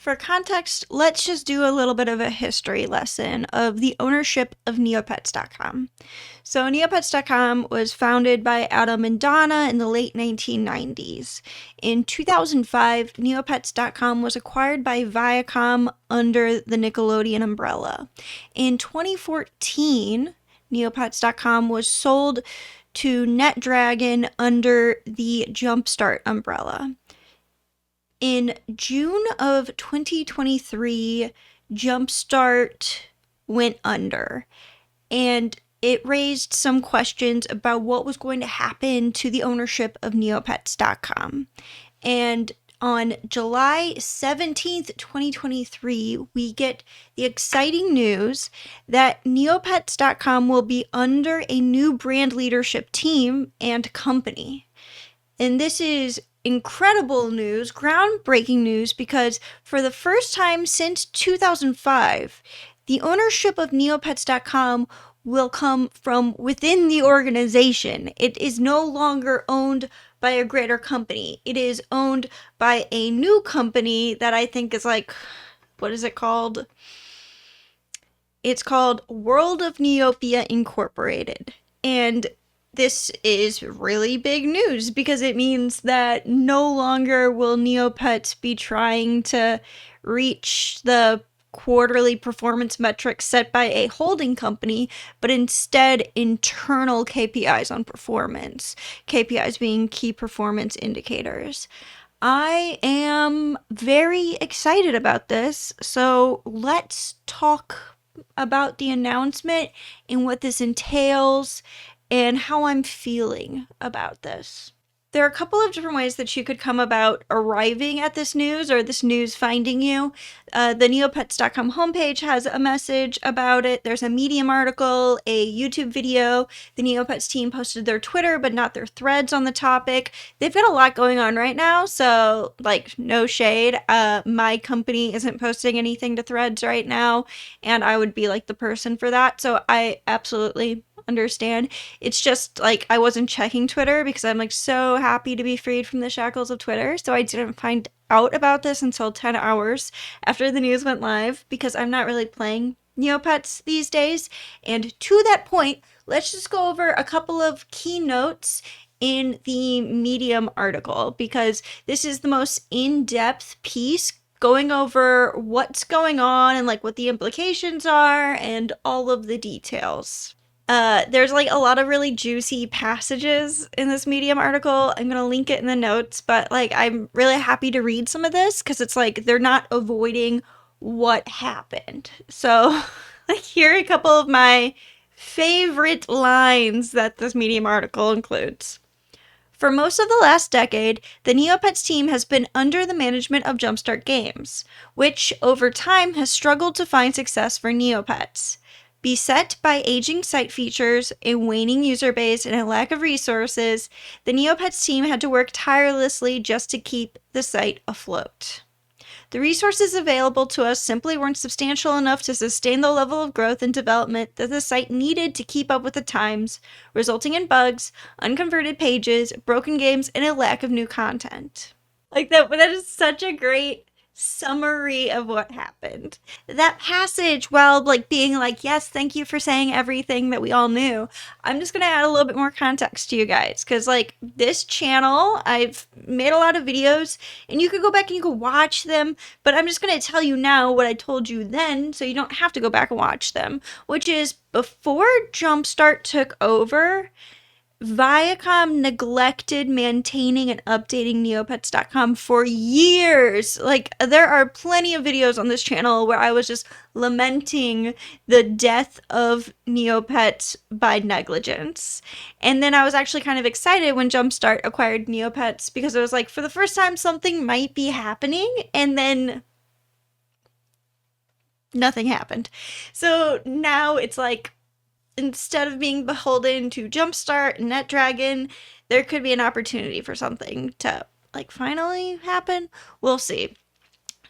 For context, let's just do a little bit of a history lesson of the ownership of Neopets.com. So Neopets.com was founded by Adam and Donna in the late 1990s. In 2005, Neopets.com was acquired by Viacom under the Nickelodeon umbrella. In 2014, Neopets.com was sold to NetDragon under the Jumpstart umbrella. In June of 2023, Jumpstart went under, and it raised some questions about what was going to happen to the ownership of Neopets.com. And on July 17th, 2023, we get the exciting news that Neopets.com will be under a new brand leadership team and company. And this is incredible news, groundbreaking news, because for the first time since 2005, the ownership of Neopets.com will come from within the organization. It is no longer owned by a greater company. It is owned by a new company that I think is like, what is it called? It's called World of Neopia Incorporated. And this is really big news because it means that no longer will Neopets be trying to reach the quarterly performance metrics set by a holding company, but instead internal KPIs on performance, KPIs being key performance indicators. I am very excited about this, so let's talk about the announcement and what this entails and how I'm feeling about this. There are a couple of different ways that you could come about arriving at this news or this news finding you. The Neopets.com homepage has a message about it. There's a Medium article, a YouTube video. The Neopets team posted their Twitter, but not their threads on the topic. They've got a lot going on right now, so like no shade. My company isn't posting anything to threads right now, and I would be like the person for that. So I absolutely understand. It's just like I wasn't checking Twitter because I'm like so happy to be freed from the shackles of Twitter. So I didn't find out about this until 10 hours after the news went live because I'm not really playing Neopets these days. And to that point, let's just go over a couple of key notes in the Medium article because this is the most in-depth piece going over what's going on and like what the implications are and all of the details. There's like a lot of really juicy passages in this Medium article. I'm gonna link it in the notes, but like I'm really happy to read some of this because it's like they're not avoiding what happened. So like here are a couple of my favorite lines that this Medium article includes. For most of the last decade, the Neopets team has been under the management of Jumpstart Games, which over time has struggled to find success for Neopets. Beset by aging site features, a waning user base, and a lack of resources, the Neopets team had to work tirelessly just to keep the site afloat. The resources available to us simply weren't substantial enough to sustain the level of growth and development that the site needed to keep up with the times, resulting in bugs, unconverted pages, broken games, and a lack of new content. Like that is such a great summary of what happened. That passage, while like being like, yes, thank you for saying everything that we all knew, I'm just gonna add a little bit more context to you guys because like this channel, I've made a lot of videos and you could go back and you could watch them, but I'm just gonna tell you now what I told you then so you don't have to go back and watch them, which is before Jumpstart took over, Viacom neglected maintaining and updating Neopets.com for years. Like, there are plenty of videos on this channel where I was just lamenting the death of Neopets by negligence. And then I was actually kind of excited when Jumpstart acquired Neopets because it was like, for the first time, something might be happening. And then nothing happened. So now it's like, instead of being beholden to Jumpstart and NetDragon, there could be an opportunity for something to like finally happen. We'll see.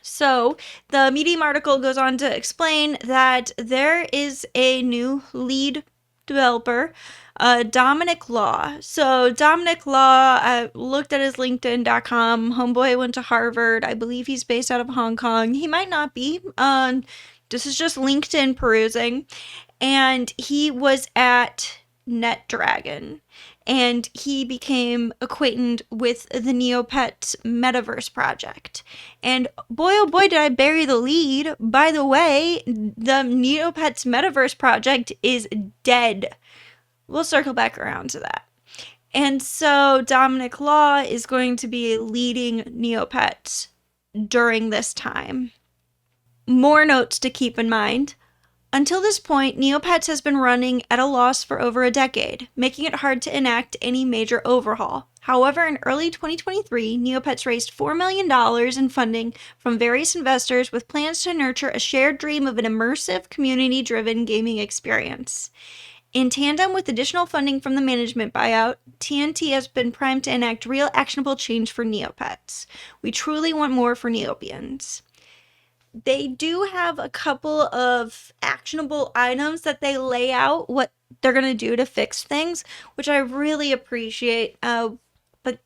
So the Medium article goes on to explain that there is a new lead developer, Dominic Law. So Dominic Law, I looked at his LinkedIn.com. Homeboy went to Harvard. I believe he's based out of Hong Kong. He might not be. This is just LinkedIn perusing. And he was at NetDragon. And he became acquainted with the Neopets Metaverse project. And boy, oh boy, did I bury the lead. By the way, the Neopets Metaverse project is dead. We'll circle back around to that. And so Dominic Law is going to be leading Neopets during this time. More notes to keep in mind. Until this point, Neopets has been running at a loss for over a decade, making it hard to enact any major overhaul. However, in early 2023, Neopets raised $4 million in funding from various investors with plans to nurture a shared dream of an immersive, community-driven gaming experience. In tandem with additional funding from the management buyout, TNT has been primed to enact real actionable change for Neopets. We truly want more for Neopians. They do have a couple of actionable items that they lay out what they're going to do to fix things, which I really appreciate. But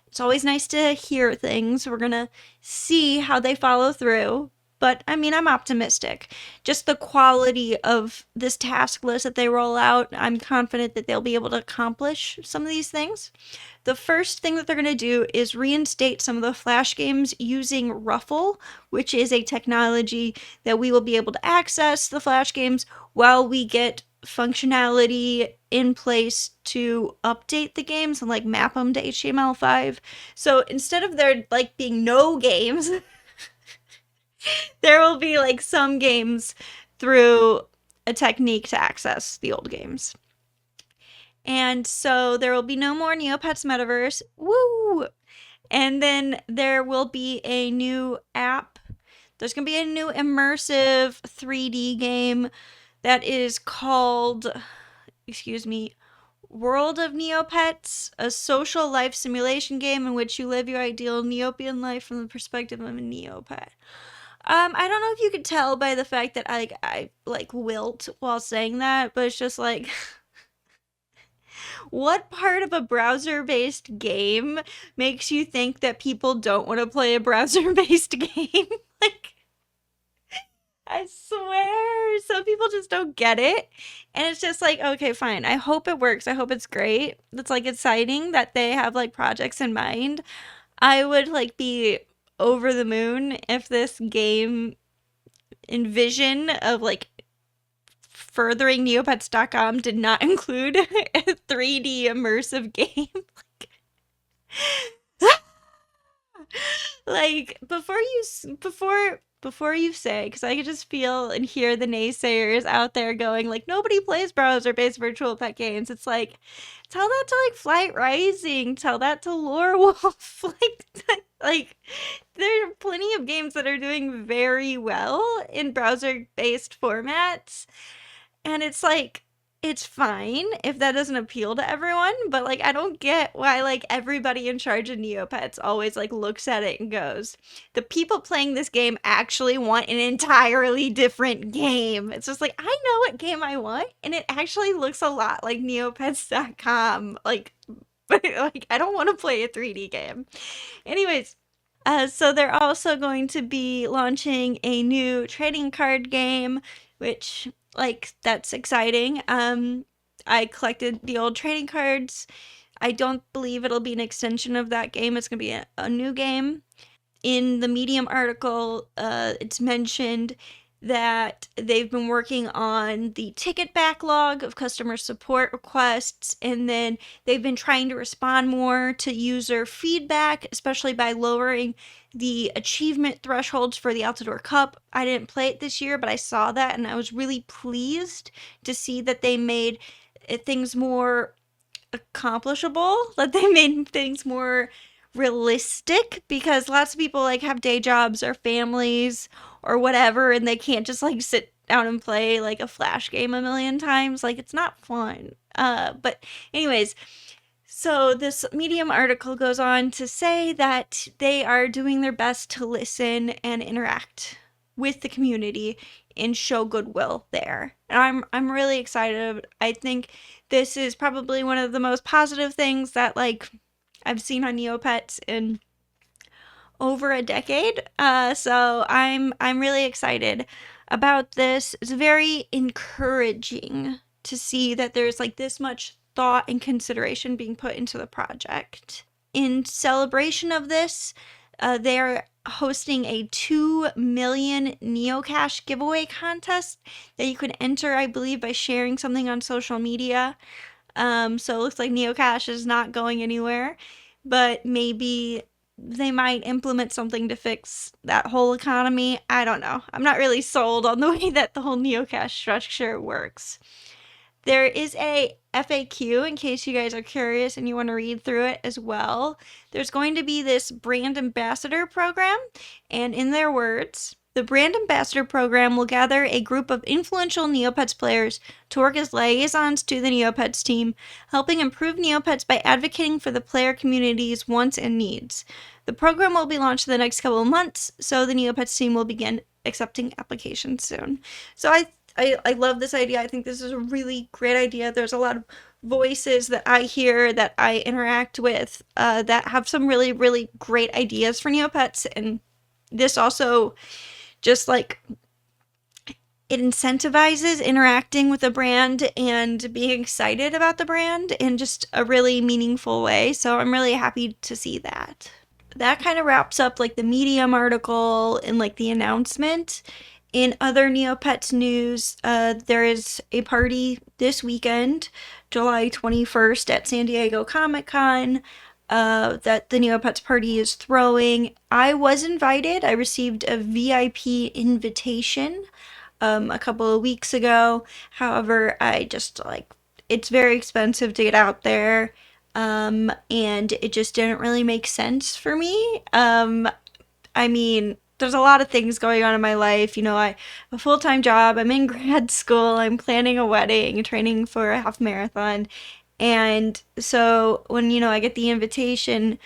it's always nice to hear things. We're going to see how they follow through. But I mean, I'm optimistic. Just the quality of this task list that they roll out, I'm confident that they'll be able to accomplish some of these things. The first thing that they're going to do is reinstate some of the Flash games using Ruffle, which is a technology that we will be able to access the Flash games while we get functionality in place to update the games and like map them to HTML5. So instead of there like being no games, there will be like some games through a technique to access the old games. And so there will be no more Neopets Metaverse. Woo! And then there will be a new app. There's going to be a new immersive 3D game that is called, World of Neopets, a social life simulation game in which you live your ideal Neopian life from the perspective of a Neopet. I don't know if you could tell by the fact that I wilt while saying that, but it's just like what part of a browser-based game makes you think that people don't want to play a browser-based game? Like, I swear, some people just don't get it. And it's just like, okay, fine. I hope it works. I hope it's great. It's like exciting that they have like projects in mind. I would like be over the moon if this game envision of like furthering Neopets.com did not include a 3D immersive game. Like before you say, because I could just feel and hear the naysayers out there going like nobody plays browser-based virtual pet games. It's like tell that to like Flight Rising, tell that to Lore Wolf. like there are plenty of games that are doing very well in browser-based formats. And it's like, it's fine if that doesn't appeal to everyone, but like, I don't get why like everybody in charge of Neopets always like looks at it and goes, the people playing this game actually want an entirely different game. It's just like, I know what game I want, and it actually looks a lot like Neopets.com. Like, like I don't want to play a 3D game. Anyways, so they're also going to be launching a new trading card game, which like that's exciting. I collected the old trading cards. I don't believe it'll be an extension of that game. It's gonna be a new game. In the Medium article, it's mentioned that they've been working on the ticket backlog of customer support requests, and then they've been trying to respond more to user feedback, especially by lowering the achievement thresholds for the Altador Cup. I didn't play it this year, but I saw that, and I was really pleased to see that they made things more accomplishable, that they made things more realistic, because lots of people like have day jobs or families or whatever, and they can't just like sit down and play like a Flash game a million times. Like it's not fun. But anyways, so this Medium article goes on to say that they are doing their best to listen and interact with the community and show goodwill there. And I'm really excited. I think this is probably one of the most positive things that like I've seen on Neopets in over a decade. So I'm really excited about this. It's very encouraging to see that there's like this much thought and consideration being put into the project. In celebration of this, they're hosting a 2 million Neocash giveaway contest that you can enter, I believe, by sharing something on social media. So it looks like Neocash is not going anywhere, but maybe they might implement something to fix that whole economy. I don't know. I'm not really sold on the way that the whole Neocash structure works. There is a FAQ in case you guys are curious and you want to read through it as well. There's going to be this brand ambassador program, and in their words, the brand ambassador program will gather a group of influential Neopets players to work as liaisons to the Neopets team, helping improve Neopets by advocating for the player community's wants and needs. The program will be launched in the next couple of months, so the Neopets team will begin accepting applications soon. So I love this idea. I think this is a really great idea. There's a lot of voices that I hear, that I interact with, that have some really, really great ideas for Neopets. And this also just like it incentivizes interacting with the brand and being excited about the brand in just a really meaningful way. So I'm really happy to see that. That kind of wraps up like the Medium article and like the announcement. In other Neopets news, there is a party this weekend, July 21st at San Diego Comic-Con, that the Neopets party is throwing. I was invited. I received a VIP invitation a couple of weeks ago. However, I just like, it's very expensive to get out there. And it just didn't really make sense for me. I mean, there's a lot of things going on in my life. You know, I have a full-time job. I'm in grad school. I'm planning a wedding, training for a half marathon. And so when, you know, I get the invitation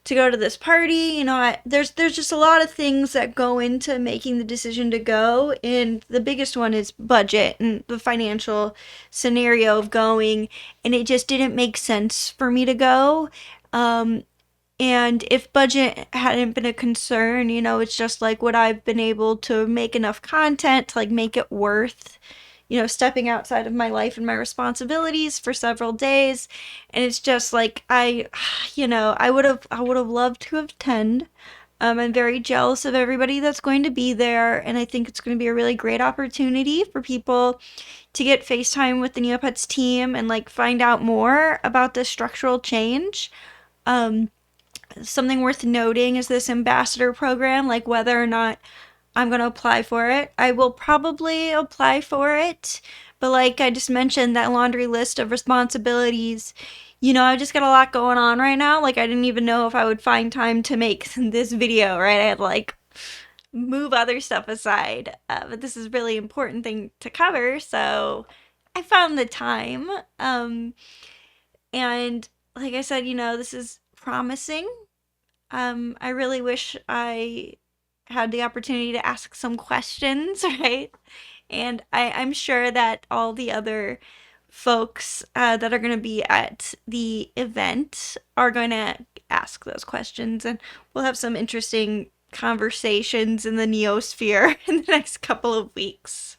to go to this party, you know, there's just a lot of things that go into making the decision to go. And the biggest one is budget and the financial scenario of going. And it just didn't make sense for me to go. And if budget hadn't been a concern, you know, it's just like, would I've been able to make enough content to like make it worth, you know, stepping outside of my life and my responsibilities for several days? And it's just like, you know, I would have loved to have attended. I'm very jealous of everybody that's going to be there. And I think it's going to be a really great opportunity for people to get FaceTime with the Neopets team and like find out more about this structural change. Something worth noting is this ambassador program, like whether or not I'm going to apply for it. I will probably apply for it, but like I just mentioned, that laundry list of responsibilities, you know, I've just got a lot going on right now. Like I didn't even know if I would find time to make this video, right? I had like move other stuff aside, but this is a really important thing to cover, so I found the time. And like I said, you know, this is promising. I really wish I had the opportunity to ask some questions, right? And I'm sure that all the other folks that are going to be at the event are going to ask those questions, and we'll have some interesting conversations in the Neosphere in the next couple of weeks.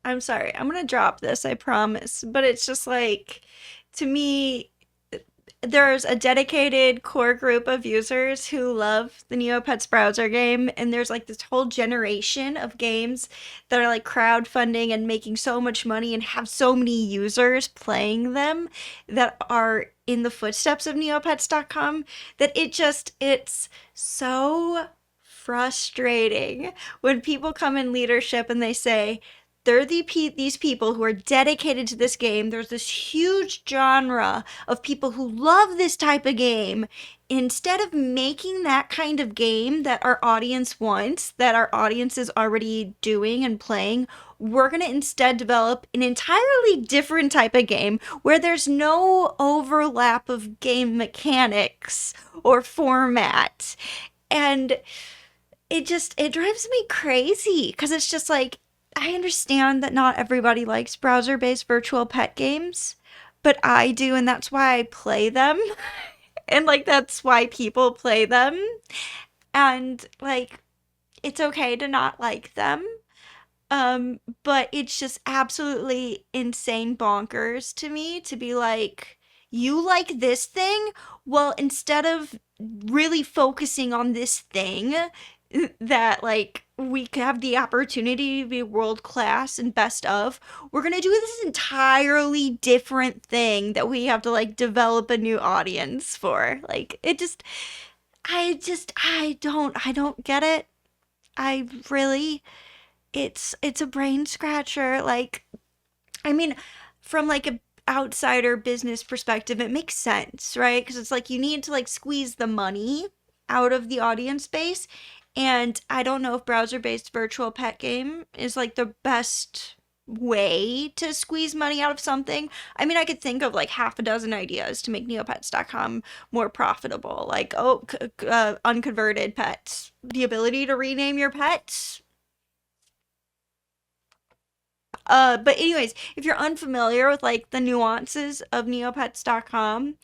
I'm sorry, I'm going to drop this, I promise, but it's just like, to me, there's a dedicated core group of users who love the Neopets browser game, and there's like this whole generation of games that are like crowdfunding and making so much money and have so many users playing them that are in the footsteps of Neopets.com that it's so frustrating when people come in leadership and they say, they're these people who are dedicated to this game. There's this huge genre of people who love this type of game. Instead of making that kind of game that our audience wants, that our audience is already doing and playing, we're going to instead develop an entirely different type of game where there's no overlap of game mechanics or format. And it drives me crazy because it's just like I understand that not everybody likes browser-based virtual pet games, but I do, and that's why I play them. And like that's why people play them. And like it's okay to not like them. But it's just absolutely insane bonkers to me to be like, you like this thing? Well, instead of really focusing on this thing that like we could have the opportunity to be world class and best of, we're gonna do this entirely different thing that we have to like develop a new audience for. Like it just I don't get it. I really it's a brain scratcher. Like, I mean, from like a outsider business perspective, it makes sense, right? Because it's like you need to like squeeze the money out of the audience base. And I don't know if browser-based virtual pet game is like the best way to squeeze money out of something. I mean, I could think of like half a dozen ideas to make Neopets.com more profitable. Like, oh, unconverted pets, the ability to rename your pets. But anyways, if you're unfamiliar with like the nuances of Neopets.com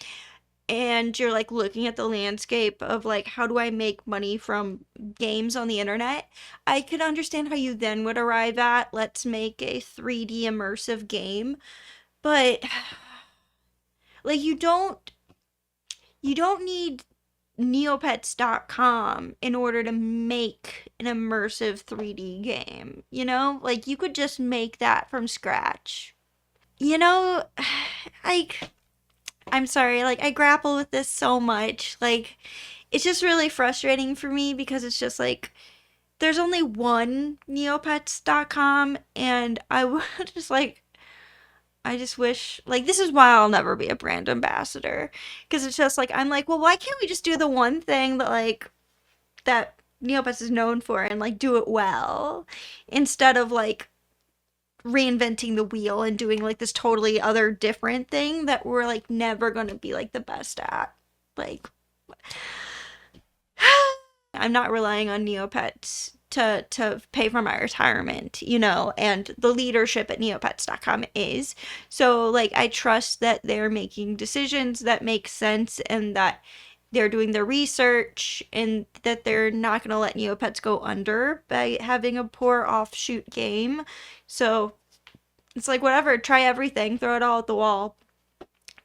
and you're like looking at the landscape of like how do I make money from games on the internet, I could understand how you then would arrive at let's make a 3D immersive game. But like you don't need Neopets.com in order to make an immersive 3D game, you know? Like you could just make that from scratch. You know, like I'm sorry, like I grapple with this so much. Like it's just really frustrating for me because it's just like there's only one Neopets.com and I would just like I just wish like this is why I'll never be a brand ambassador because it's just like I'm like, well, why can't we just do the one thing that like that Neopets is known for and like do it well instead of like reinventing the wheel and doing like this totally other different thing that we're like never gonna be like the best at. Like I'm not relying on Neopets to pay for my retirement, you know, and the leadership at neopets.com is. So like I trust that they're making decisions that make sense and that they're doing their research and that they're not going to let Neopets go under by having a poor offshoot game. So it's like whatever, try everything, throw it all at the wall.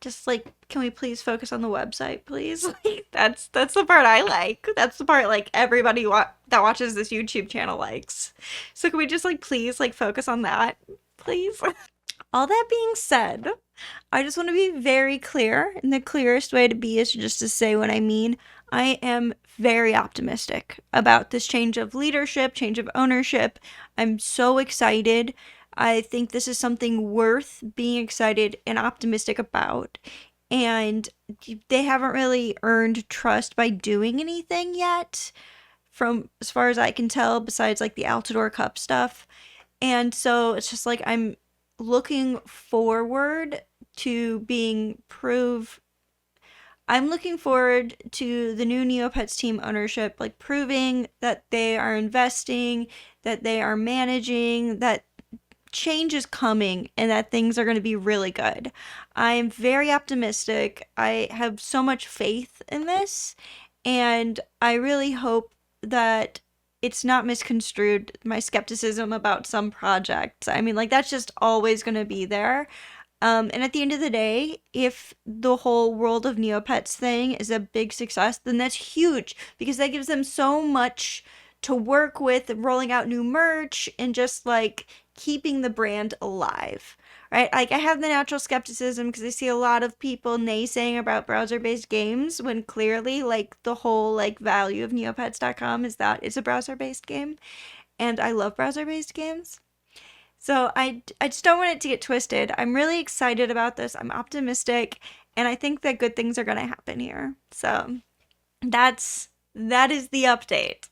Just like can we please focus on the website, please? Like, that's the part I like. That's the part like everybody that watches this YouTube channel likes. So can we just like please like focus on that, please? All that being said, I just want to be very clear, and the clearest way to be is just to say what I mean. I am very optimistic about this change of leadership, change of ownership. I'm so excited. I think this is something worth being excited and optimistic about. And they haven't really earned trust by doing anything yet, from as far as I can tell, besides like the Altador Cup stuff. And so it's just like I'm looking forward to being prove I'm looking forward to the new Neopets team ownership like proving that they are investing, that they are managing, that change is coming and that things are going to be really good. I am very optimistic. I have so much faith in this and I really hope that it's not misconstrued my skepticism about some projects. I mean, like that's just always going to be there. And at the end of the day, if the whole World of Neopets thing is a big success, then that's huge because that gives them so much to work with, rolling out new merch and just like keeping the brand alive, right? Like I have the natural skepticism because I see a lot of people naysaying about browser-based games when clearly like the whole like value of Neopets.com is that it's a browser-based game, and I love browser-based games. So I just don't want it to get twisted. I'm really excited about this. I'm optimistic, and I think that good things are going to happen here. So that is the update.